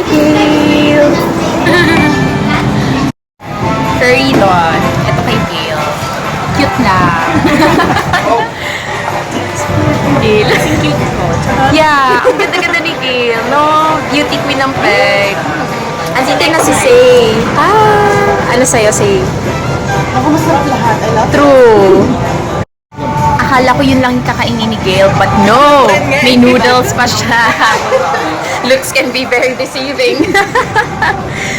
Gail! Furry doon. Ito kay Gail. Cute na. Gail. Cute ko. Yeah, ang ganda-ganda ni Gail, no? Beauty queen ng peg. Andito na si Say. Ah, ano sa'yo, Say? Ako masarap lahat. I love True. Akala ko yun lang yung kakainin ni Gail, but no! May noodles pa siya. Looks can be very deceiving.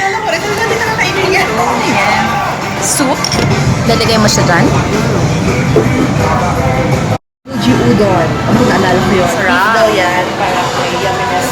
Alam ko rin, hindi ka nakainin yan. Ayan. Soup. Lalagay mo siya dyan. Uji udon. Ang naalala ko yun. Sarap. Beef daw yan. Parang may yumminess.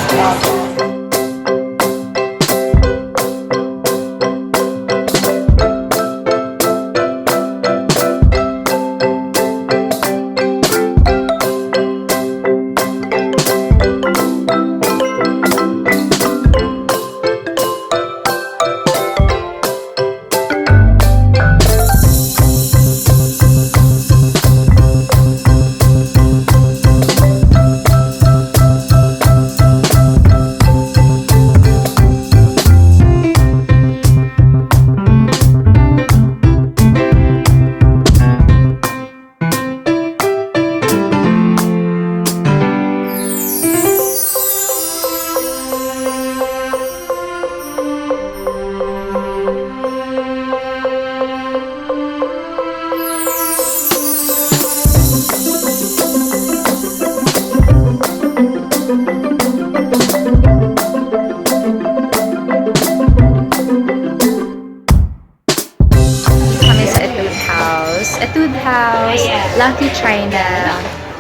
Etude House, Lucky China,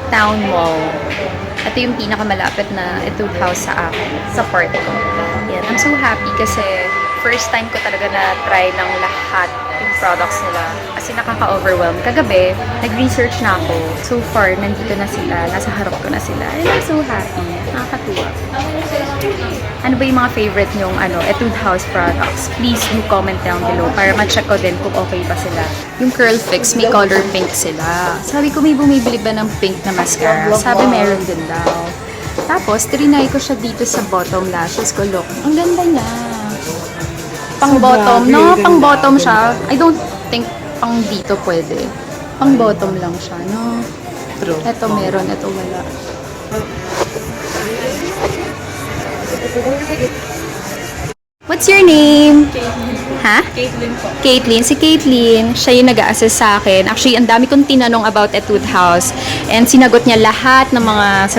Town Mall. Ito yung pinakamalapit na Etude House sa akin, sa port ko. Yan, I'm so happy kasi first time ko talaga na try ng lahat yung products nila. Kasi nakaka-overwhelm. Kagabi, nag-research na ako. So far, nandito na sila. Nasa harap ko na sila. And I'm so happy. Nakakatuwa. Ano ba yung mga favorite nyong Etude House products? Please do comment down below para ma-check ko din kung okay pa sila. Yung Curl Fix, may color pink sila. Sabi ko, may bumibili ba ng pink na mascara? Sabi, meron din daw. Tapos, trinay ko siya dito sa bottom lashes ko. Look, ang ganda niya. Pang bottom, no? Pang bottom siya. I don't think pang dito pwede. Pang bottom lang siya, no? True. Ito meron, ito wala. What's your name? Caitlin. Ha? Caitlin po. Caitlin. Si Caitlin, siya yung nag-a-assist sa akin. Actually, ang dami kong tinanong about Etude House. And sinagot niya lahat ng mga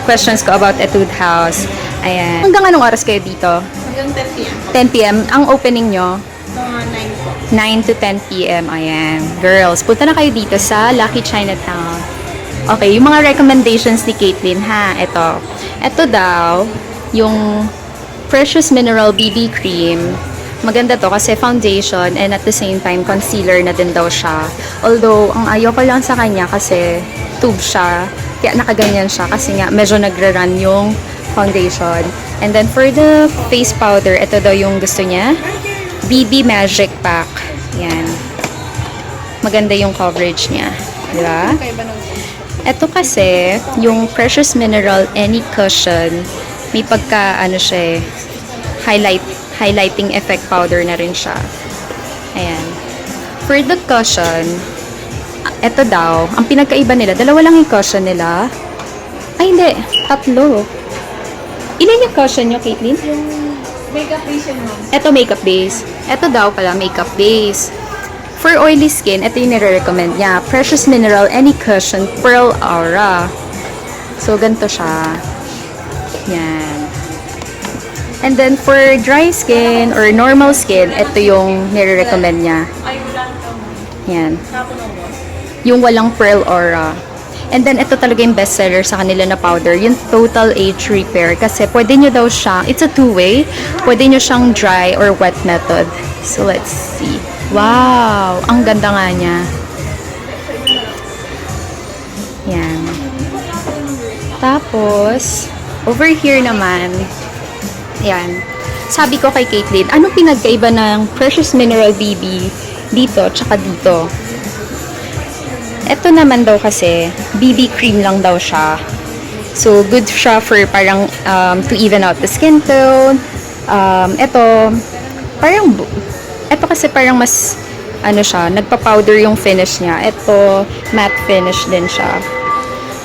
questions ko about Etude House. Ayan. Hanggang anong oras kayo dito? Hanggang 10 p.m. 10 p.m. Ang opening nyo? Mga 9 po. 9 to 10 p.m. Ayan. Girls, punta na kayo dito sa Lucky Chinatown. Okay, yung mga recommendations ni Caitlin, ha? Ito. Ito daw, yung Precious Mineral BB Cream. Maganda to kasi foundation and at the same time concealer na din daw siya. Although, ang ayoko lang sa kanya kasi tube siya. Kaya nakaganyan siya kasi nga medyo nagre-run yung foundation. And then for the face powder, ito daw yung gusto niya. BB Magic Pack. Yan. Maganda yung coverage niya. Diba? Ito kasi, yung Precious Mineral Any Cushion, may pagka, siya highlighting effect powder na rin siya. Ayan. For the cushion, ito daw, ang pinagkaiba nila, dalawa lang yung cushion nila. Ay, hindi. Tatlo. Ilan yung cushion nyo, Caitlin? Yung makeup base yun, ma'am. Ito makeup base. Ito daw pala makeup base. For oily skin, ito yung nire-recommend niya. Precious Mineral Any Cushion Pearl Aura. So, ganito siya. Yan. And then, for dry skin or normal skin, ito yung nire-recommend niya. Ay, wala ka, ma'am. Yan. Tapos ng boss. Yung walang Pearl Aura. And then, ito talaga yung bestseller sa kanila na powder, yung Total Age Repair. Kasi pwede nyo daw siya, it's a two-way, pwede nyo siyang dry or wet method. So, let's see. Wow! Ang ganda nga niya. Yan. Tapos, over here naman, yan. Sabi ko kay Caitlin, anong pinagkaiba ng Precious Mineral BB dito tsaka dito? Ito naman daw kasi, BB cream lang daw siya. So, good siya for parang to even out the skin tone. Ito, ito kasi parang mas, ano siya, nagpa-powder yung finish niya. Ito, matte finish din siya.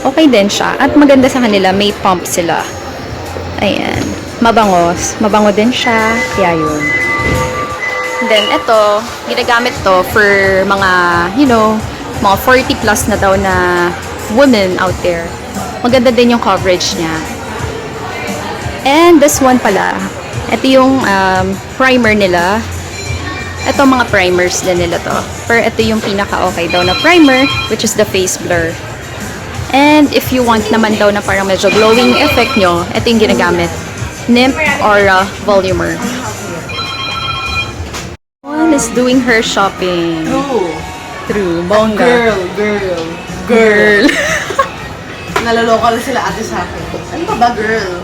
Okay din siya. At maganda sa kanila, may pump sila. Ayan. Mabangos. Mabango din siya. Kaya yun. Then, ito, ginagamit to for mga, mga 40 plus na daw na women out there. Maganda din yung coverage niya. And this one pala, ito yung primer nila. Ito mga primers din nila to. Pero ito yung pinaka-okay daw na primer, which is the face blur. And if you want naman daw na parang medyo glowing effect nyo, ito yung ginagamit. Nymph Aura Volumer. One is doing her shopping. True. Bongga. Girl. Nalaloka na sila ate sa akin. Ano pa ba, girl?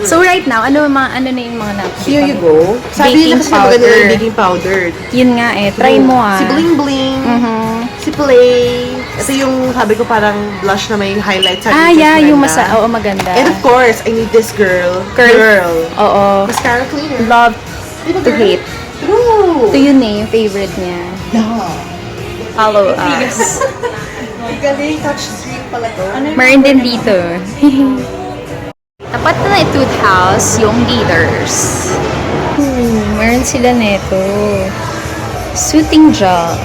So right now, ano na yung mga nakikita? Here you go. Sabi nila kasi maganda yung baking powder. Yun nga eh. Try mo ah. Si Bling Bling. Si Play. Ito yung sabi ko parang blush na may highlight. Sabi Yeah, yung maganda. oo, maganda. And of course, I need this girl. Girl. Oo. Mascara cleaner. Love Diba, to girl? hate. True. Ito yun eh, yung favorite niya. No. Follow us. Galing, touch screen pala to. Meron din dito. Tapat na Etude House yung leaders. Meron sila nito. Soothing gel.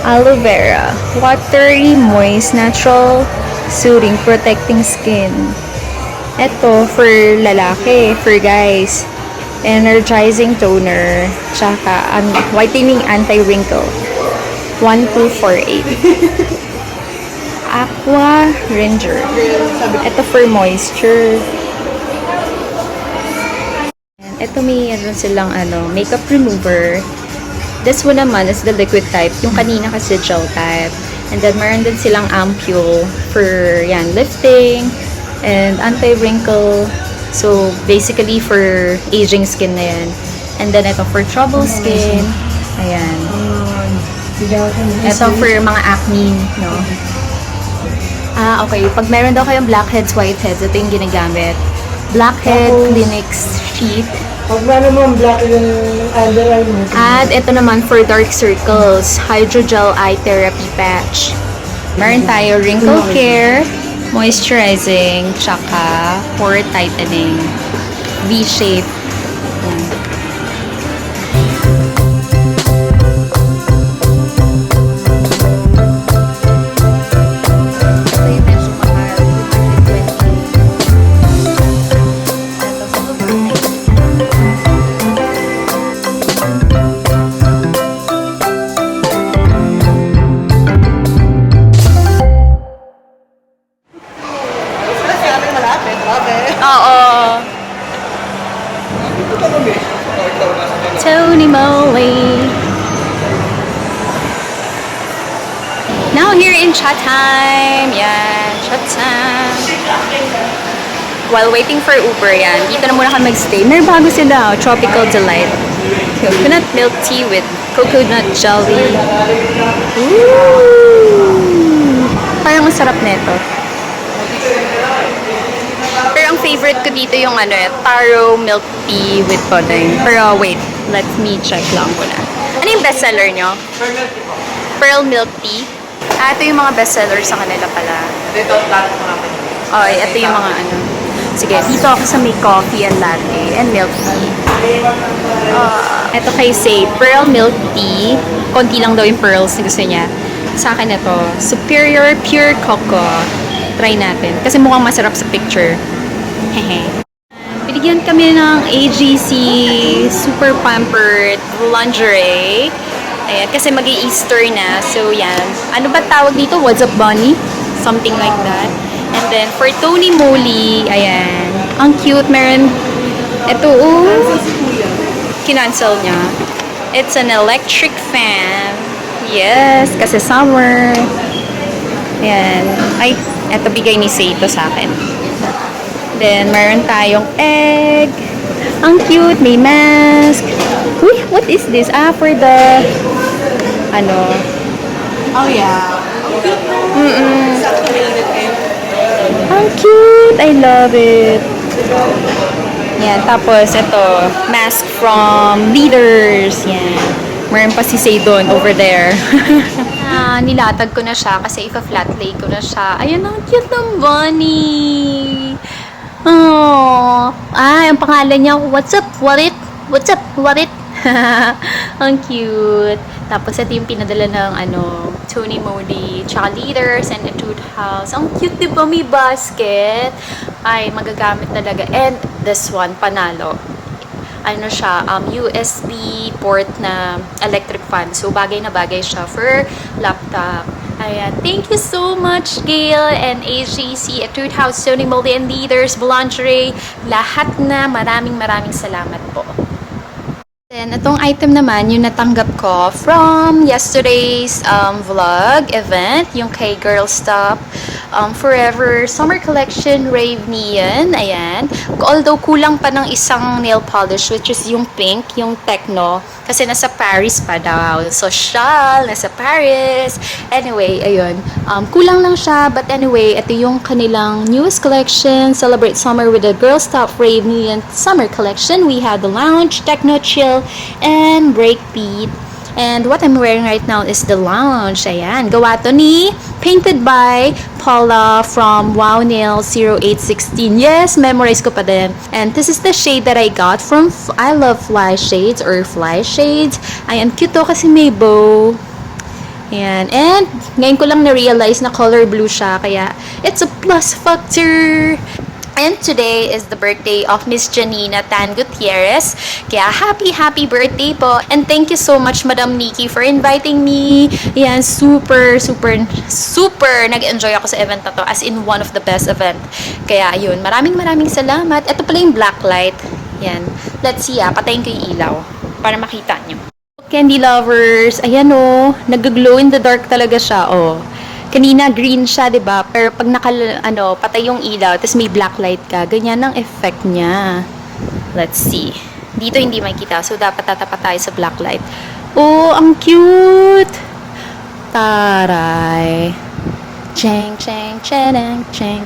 Aloe vera. Watery, moist, natural, soothing, protecting skin. Ito, for lalaki, for guys. Energizing toner. Tsaka, whitening anti-wrinkle. 1248. Aqua Ranger. Ito for moisture. And ito may silang makeup remover. This one naman is the liquid type. Yung kanina kasi gel type. And then meron din silang ampule for lifting and anti-wrinkle. So basically for aging skin na yan. And then ito for trouble skin. Ayan. Ito for mga acne, no? Okay. Pag meron daw kayong blackheads, whiteheads, ito yung ginagamit. Blackhead Clinics Sheet. Pag meron mo ang black yung under eye mo. At ito naman for dark circles, Hydrogel Eye Therapy Patch. Meron tayo wrinkle care, moisturizing, tsaka pore tightening. V-shape. Yan. Oo. Tony Moly. Now here in Chatham. Yan, Chatham. While waiting for Uber, yan. Dito na muna kami magstay. Meron bago sila, Tropical Delight. Coconut milk tea with coconut jelly. Ooh! Parang ang sarap nito. Pero ang favorite ko dito yung taro milk tea with pudding. Pero wait, let me check lang muna. Ano yung bestseller nyo? Pearl milk tea. Ito yung mga bestseller sa kanila pala. Ito yung mga Sige, dito ako sa may coffee and latte and milk tea. Ito kay Say, pearl milk tea. Konti lang daw yung pearls na gusto niya. Sa akin ito, Superior Pure Cocoa. Try natin. Kasi mukhang masarap sa picture. Hehe. Binigyan kami ng AGC Super Pampered Lingerie. Ayan, kasi mag-Easter na. So, yan. Ano ba tawag dito? What's up, Bunny? Something like that. And then, for Tony Moly, ayan. Ang cute. Meron, ito, kinancel niya. It's an electric fan. Yes, kasi summer. Ayan. Ay, eto bigay ni Say ito sa akin. Then, meron tayong egg. Ang cute. May mask. Uy, what is this? For the, Oh yeah. Ang cute! I love it. Yan, tapos ito, mask from Leaders. Yan. Meron pa si Say doon over there. Nilatag ko na siya kasi ipa-flat lay ko na siya. Ayun, ang cute ng bunny. Oh. Ay, ang pangalan niya, what's up, what it? What's up, what it? Ang cute. Tapos ito yung pinadala ng Tony Moly, tsaka Leaders and Etude House. Ang cute, diba? May basket. Ay, magagamit talaga. And this one, panalo. Ano siya, USB port na electric fan. So, bagay na bagay siya for laptop. Ayan. Thank you so much, Gail and AJC, Etude House, Tony Moly and Leaders, Boulangerie. Lahat na maraming salamat po. Then, itong item naman, yung natanggap ko from yesterday's vlog event, yung kay Girl Stop Forever Summer Collection Rave Neon. Ayan. Although, kulang pa ng isang nail polish, which is yung pink, yung Techno. Kasi nasa Paris pa daw. Social, nasa Paris. Anyway, ayun. Kulang lang siya. But anyway, ito yung kanilang newest collection. Celebrate Summer with the Girl Stop Rave Neon Summer Collection. We have the Lounge, Techno Chill, and Breakbeat. And what I'm wearing right now is the Lounge. Ayan. Gawa to ni painted by Paula from Wow Nail 0816. Yes, memorize ko pa din. And this is the shade that I got from I Love Fly Shades or Fly Shades. Ayan, cute to kasi may bow. Ayan. And ngayon ko lang na-realize na color blue siya. Kaya it's a plus factor. And today is the birthday of Miss Janina Tan Gutierrez. Kaya happy birthday po. And thank you so much, Madam Nikki, for inviting me. Yan, super nag-enjoy ako sa event na to. As in, one of the best event. Kaya yun, maraming salamat. Ito pala yung black light. Yan. Let's see patayin ko yung ilaw para makita nyo. Candy lovers, ayan nag-glow in the dark talaga siya, Kanina green siya, 'di ba? Pero pag patay yung ilaw, tapos may black light ka, ganyan ang effect niya. Let's see. Dito hindi makita, so dapat tatapat tayo sa black light. Oh, ang cute. Taray. Cheng cheng cheng cheng.